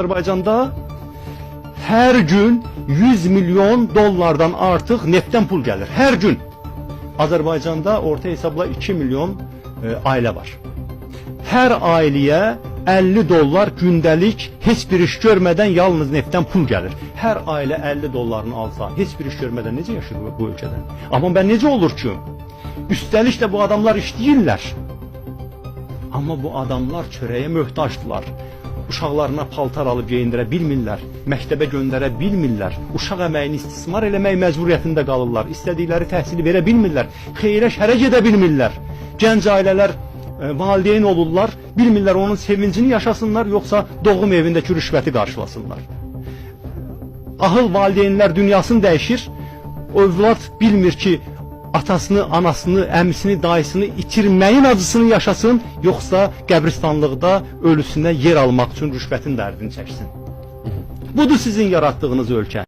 Azərbaycanda hər gün 100 milyon dollardan artıq neftdən pul gəlir. Hər gün. Azərbaycanda orta hesabla 2 milyon ailə var. Hər ailəyə 50 dollar gündəlik heç bir iş görmədən yalnız neftdən pul gəlir. Hər ailə 50 dollarını alsa, heç bir iş görmədən necə yaşır bu ölkədə? Amma ben necə olur ki? Üstəlik də bu adamlar işləyirlər. Amma bu adamlar çörəyə möhtacdılar. Uşaqlarına paltar alıb geyindirə bilmirlər, məktəbə göndərə bilmirlər, uşaq əməyini istismar eləmək məcburiyyətində qalırlar, istədikləri təhsili verə bilmirlər, xeyrə şərə gedə bilmirlər. Gənc ailələr valideyn olurlar, bilmirlər onun sevincini yaşasınlar, yoxsa doğum evindəki rüşvəti qarşılasınlar. Ahıl valideynlər dünyasını dəyişir, övlad bilmir ki, atasını, anasını, əmisini, dayısını itirməyin acısını yaşasın, yoxsa qəbristanlıqda ölüsünə yer almaq üçün rüşvətin dərdini çəksin. Budur sizin yaratdığınız ölkə.